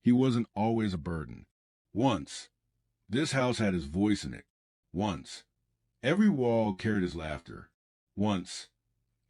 He wasn't always a burden. Once, this house had his voice in it. Once, every wall carried his laughter. Once,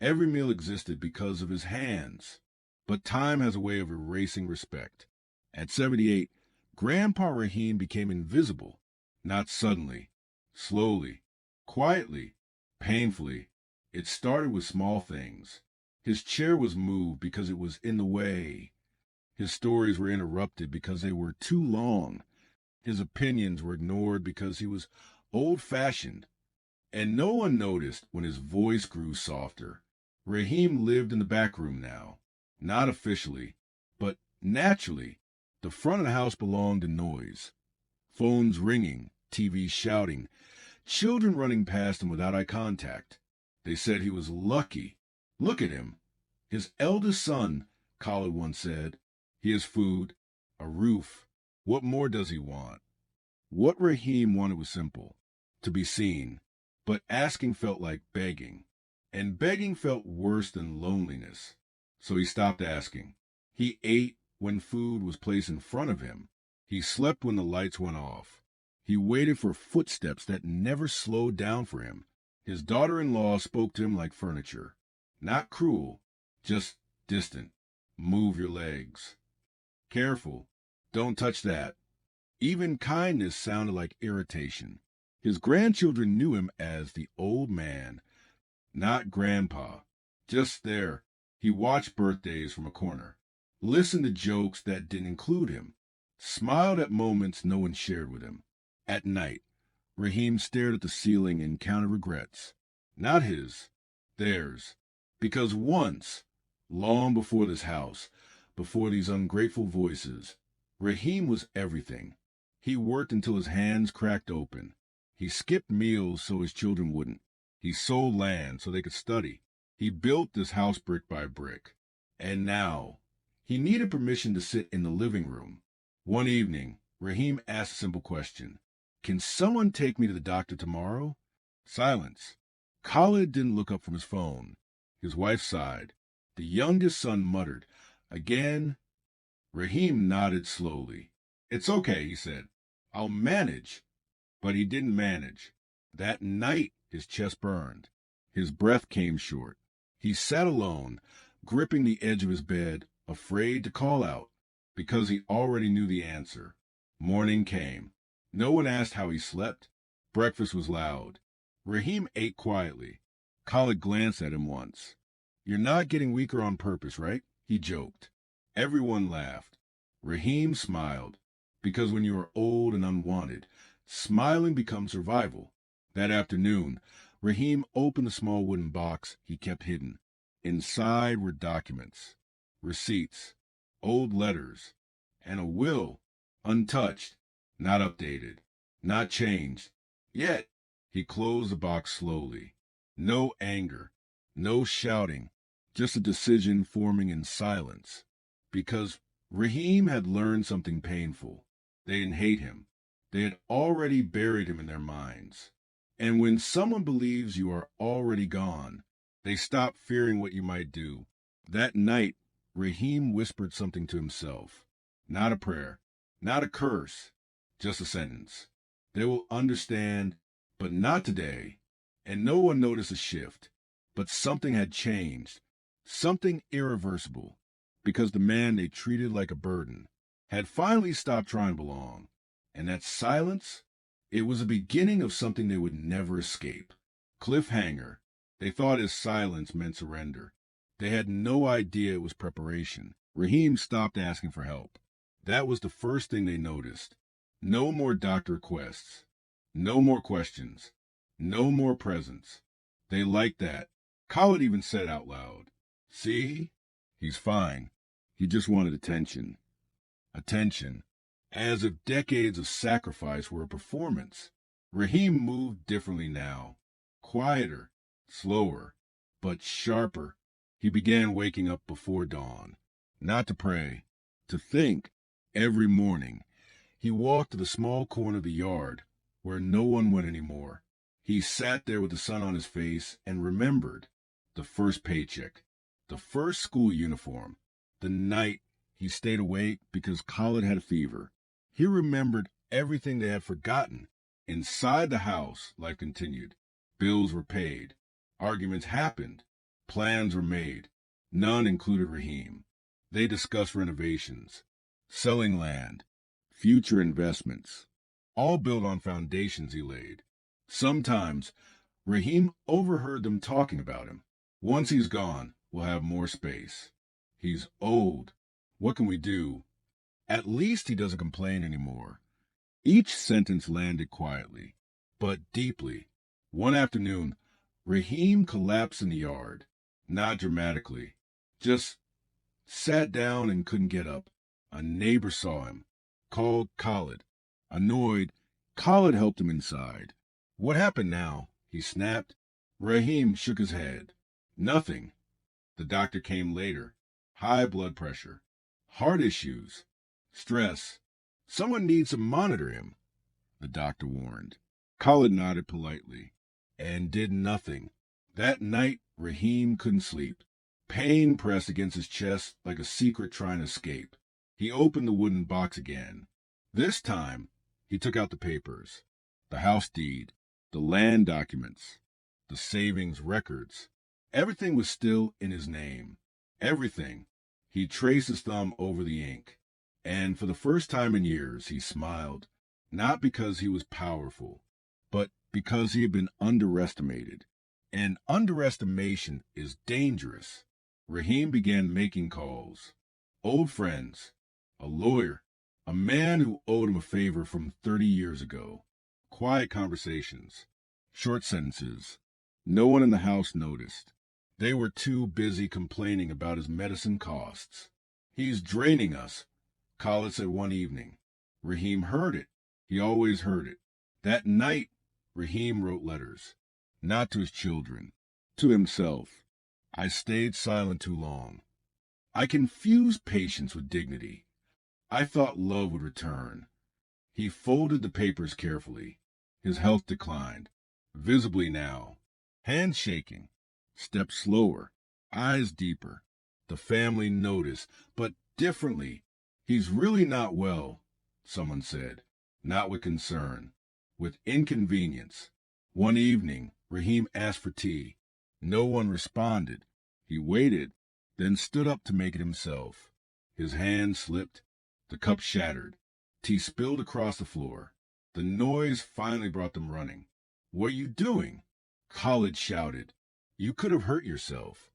every meal existed because of his hands. But time has a way of erasing respect. At 78, Grandpa Rahim became invisible. Not suddenly, slowly, quietly, painfully. It started with small things. His chair was moved because it was in the way. His stories were interrupted because they were too long. His opinions were ignored because he was old-fashioned. And no one noticed when his voice grew softer. Rahim lived in the back room now. Not officially, but naturally. The front of the house belonged to noise. Phones ringing, TVs shouting, children running past him without eye contact. They said he was lucky. Look at him. His eldest son, Khalid once said. He has food, a roof. What more does he want? What Rahim wanted was simple, to be seen. But asking felt like begging. And begging felt worse than loneliness. So he stopped asking. He ate when food was placed in front of him. He slept when the lights went off. He waited for footsteps that never slowed down for him. His daughter-in-law spoke to him like furniture. Not cruel, just distant. Move your legs. Careful. Don't touch that. Even kindness sounded like irritation. His grandchildren knew him as the old man, not grandpa. Just there. He watched birthdays from a corner, listened to jokes that didn't include him, smiled at moments no one shared with him. At night, Rahim stared at the ceiling and counted regrets. Not his, theirs. Because once, long before this house, before these ungrateful voices, Rahim was everything. He worked until his hands cracked open. He skipped meals so his children wouldn't. He sold land so they could study. He built this house brick by brick. And now, he needed permission to sit in the living room. One evening, Rahim asked a simple question. Can someone take me to the doctor tomorrow? Silence. Khalid didn't look up from his phone. His wife sighed. The youngest son muttered, Again? Rahim nodded slowly. It's okay, he said. I'll manage. But he didn't manage. That night, his chest burned. His breath came short. He sat alone, gripping the edge of his bed, afraid to call out, because he already knew the answer. Morning came. No one asked how he slept. Breakfast was loud. Rahim ate quietly. Khalid glanced at him once. You're not getting weaker on purpose, right? He joked. Everyone laughed. Rahim smiled, because when you are old and unwanted, smiling becomes survival. That afternoon, Rahim opened the small wooden box he kept hidden. Inside were documents, receipts, old letters, and a will, untouched, not updated, not changed. Yet, he closed the box slowly. No anger, no shouting, just a decision forming in silence. Because Rahim had learned something painful. They didn't hate him. They had already buried him in their minds. And when someone believes you are already gone, they stop fearing what you might do. That night, Rahim whispered something to himself. Not a prayer, not a curse, just a sentence. They will understand, but not today. And no one noticed a shift. But something had changed, something irreversible, because the man they treated like a burden had finally stopped trying to belong. And that silence, it was the beginning of something they would never escape. Cliffhanger. They thought his silence meant surrender. They had no idea it was preparation. Rahim stopped asking for help. That was the first thing they noticed. No more doctor requests. No more questions. No more presents. They liked that. Khalid even said out loud, See? He's fine. He just wanted attention. Attention. As if decades of sacrifice were a performance. Rahim moved differently now. Quieter, slower, but sharper. He began waking up before dawn. Not to pray, to think. Every morning, he walked to the small corner of the yard where no one went anymore. He sat there with the sun on his face and remembered the first paycheck, the first school uniform, the night He stayed awake because Khalid had a fever. He remembered everything they had forgotten. Inside the house, life continued. Bills were paid. Arguments happened. Plans were made. None included Raheem. They discussed renovations, selling land, future investments, all built on foundations he laid. Sometimes, Raheem overheard them talking about him. Once he's gone, we'll have more space. He's old. What can we do? At least he doesn't complain anymore. Each sentence landed quietly, but deeply. One afternoon, Raheem collapsed in the yard. Not dramatically, just sat down and couldn't get up. A neighbor saw him, called Khalid. Annoyed, Khalid helped him inside. What happened now? He snapped. Raheem shook his head. Nothing. The doctor came later. High blood pressure, heart issues, stress. Someone needs to monitor him, the doctor warned. Khalid nodded politely and did nothing. That night, Raheem couldn't sleep. Pain pressed against his chest like a secret trying to escape. He opened the wooden box again. This time, he took out the papers, the house deed, the land documents, the savings records. Everything was still in his name. Everything. He traced his thumb over the ink. And for the first time in years, he smiled, not because he was powerful, but because he had been underestimated. And underestimation is dangerous. Raheem began making calls. Old friends, a lawyer, a man who owed him a favor from 30 years ago. Quiet conversations, short sentences. No one in the house noticed. They were too busy complaining about his medicine costs. He's draining us, Khalid said one evening. Raheem heard it. He always heard it. That night, Raheem wrote letters. Not to his children, to himself. I stayed silent too long. I confused patience with dignity. I thought love would return. He folded the papers carefully. His health declined, visibly now. Hands shaking, steps slower, eyes deeper. The family noticed, but differently. He's really not well, someone said. Not with concern, with inconvenience. One evening, Raheem asked for tea. No one responded. He waited, then stood up to make it himself. His hand slipped. The cup shattered. Tea spilled across the floor. The noise finally brought them running. What are you doing? Khalid shouted. You could have hurt yourself.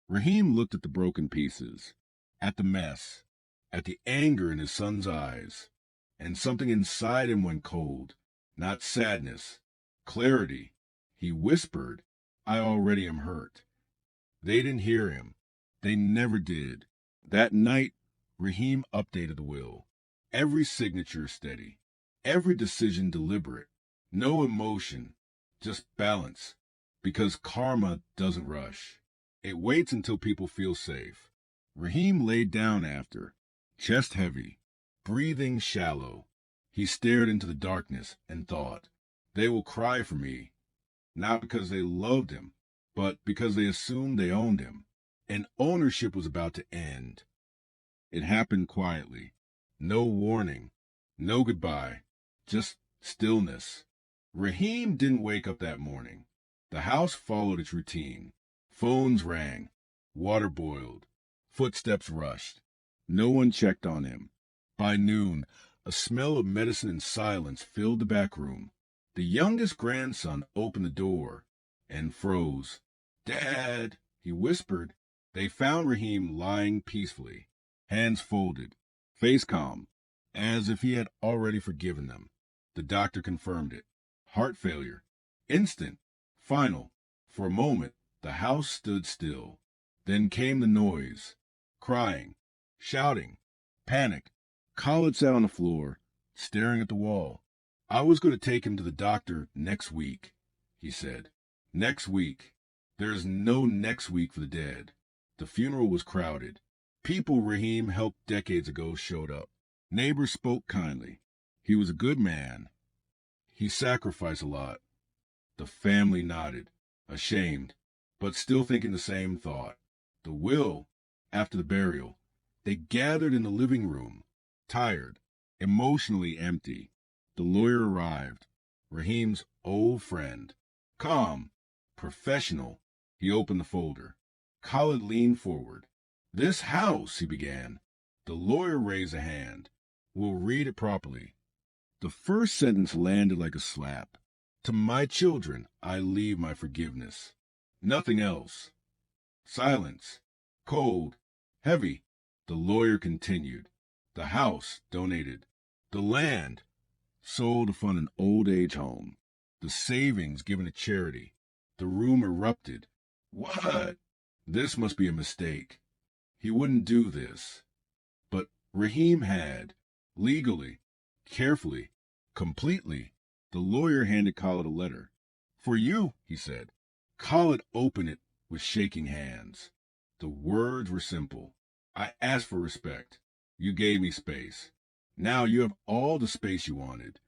Raheem looked at the broken pieces, at the mess, at the anger in his son's eyes, and something inside him went cold. Not sadness, clarity. He whispered, I already am hurt. They didn't hear him. They never did. That night, Raheem updated the will. Every signature steady. Every decision deliberate. No emotion, just balance. Because karma doesn't rush. It waits until people feel safe. Raheem laid down after, chest heavy, breathing shallow. He stared into the darkness and thought, they will cry for me. Not because they loved him, but because they assumed they owned him. And ownership was about to end. It happened quietly. No warning. No goodbye. Just stillness. Raheem didn't wake up that morning. The house followed its routine. Phones rang. Water boiled. Footsteps rushed. No one checked on him. By noon, a smell of medicine and silence filled the back room. The youngest grandson opened the door and froze. Dad, he whispered. They found Raheem lying peacefully, hands folded, face calm, as if he had already forgiven them. The doctor confirmed it. Heart failure. Instant. Final. For a moment, the house stood still. Then came the noise. Crying. Shouting. Panic. Khalid sat on the floor, staring at the wall. I was going to take him to the doctor next week, he said. Next week. There is no next week for the dead. The funeral was crowded. People Raheem helped decades ago showed up. Neighbors spoke kindly. He was a good man. He sacrificed a lot. The family nodded, ashamed, but still thinking the same thought. The will, after the burial, They gathered in the living room, tired, emotionally empty. The lawyer arrived, Raheem's old friend. Calm, professional, he opened the folder. Khalid leaned forward. "This house," he began. The lawyer raised a hand. "We'll read it properly." The first sentence landed like a slap. "To my children, I leave my forgiveness." Nothing else. Silence. Cold. Heavy. The lawyer continued. "The house, donated. The land, sold to fund an old age home. The savings, given to charity." The room erupted. "What? This must be a mistake. He wouldn't do this." But Raheem had. Legally. Carefully. Completely. The lawyer handed Khalid a letter. "For you," he said. Khalid opened it with shaking hands. The words were simple. "I asked for respect. You gave me space. Now you have all the space you wanted."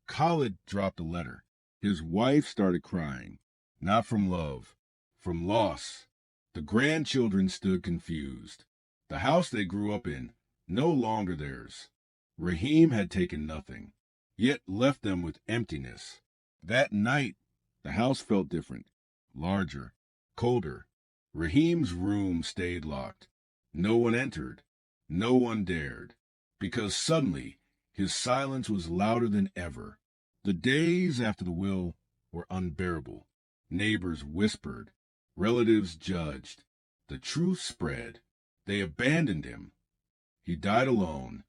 Khalid dropped the letter. His wife started crying. Not from love, from loss. The grandchildren stood confused. The house they grew up in, no longer theirs. Raheem had taken nothing, yet left them with emptiness. That night, the house felt different, larger, colder. Raheem's room stayed locked. No one entered. No one dared. Because suddenly, his silence was louder than ever. The days after the will were unbearable. Neighbors whispered. Relatives judged. The truth spread. They abandoned him. He died alone.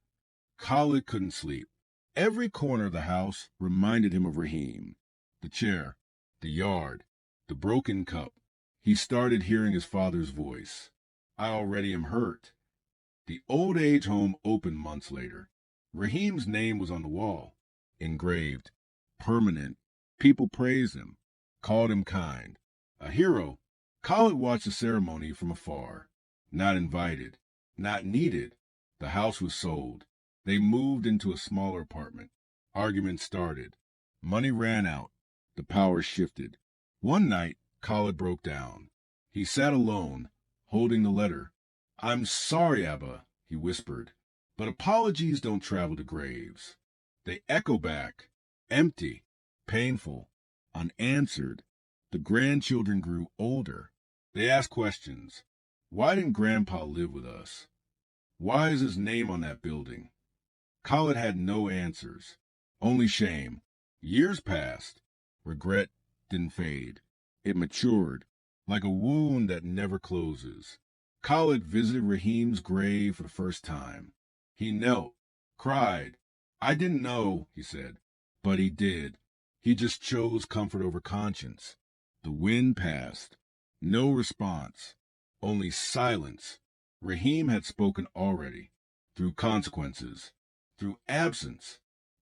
Khalid couldn't sleep. Every corner of the house reminded him of Raheem. The chair, the yard, the broken cup. He started hearing his father's voice. "I already am hurt." The old age home opened months later. Raheem's name was on the wall, engraved, permanent. People praised him, called him kind. A hero. Khalid watched the ceremony from afar. Not invited, not needed. The house was sold. They moved into a smaller apartment. Arguments started. Money ran out. The power shifted. One night, Khalid broke down. He sat alone, holding the letter. "I'm sorry, Abba," he whispered, "but apologies don't travel to graves. They echo back, empty, painful, unanswered." The grandchildren grew older. They asked questions. Why didn't Grandpa live with us? Why is his name on that building? Khalid had no answers, only shame. Years passed. Regret didn't fade. It matured, like a wound that never closes. Khalid visited Raheem's grave for the first time. He knelt, cried. "I didn't know," he said, "but he did. He just chose comfort over conscience." The wind passed. No response, only silence. Raheem had spoken already, through consequences, through absence,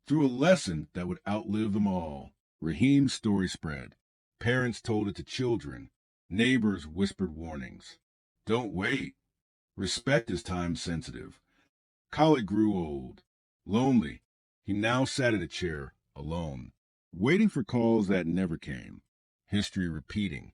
through a lesson that would outlive them all. Raheem's story spread. Parents told it to children. Neighbors whispered warnings. "Don't wait. Respect is time sensitive." Khalid grew old, lonely. He now sat in a chair, alone, waiting for calls that never came. History repeating.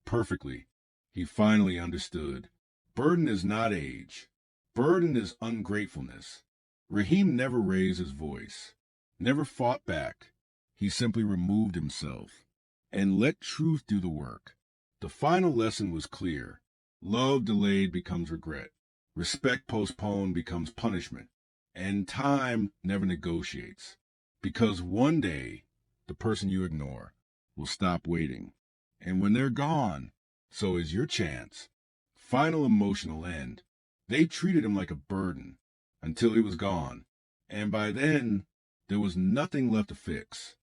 Perfectly. He finally understood. Burden is not age. Burden is ungratefulness. Raheem never raised his voice, never fought back. He simply removed himself and let truth do the work. The final lesson was clear. Love delayed becomes regret. Respect postponed becomes punishment. And time never negotiates. Because one day, the person you ignore will stop waiting. And when they're gone, so is your chance. Final emotional end. They treated him like a burden until he was gone. And by then, there was nothing left to fix.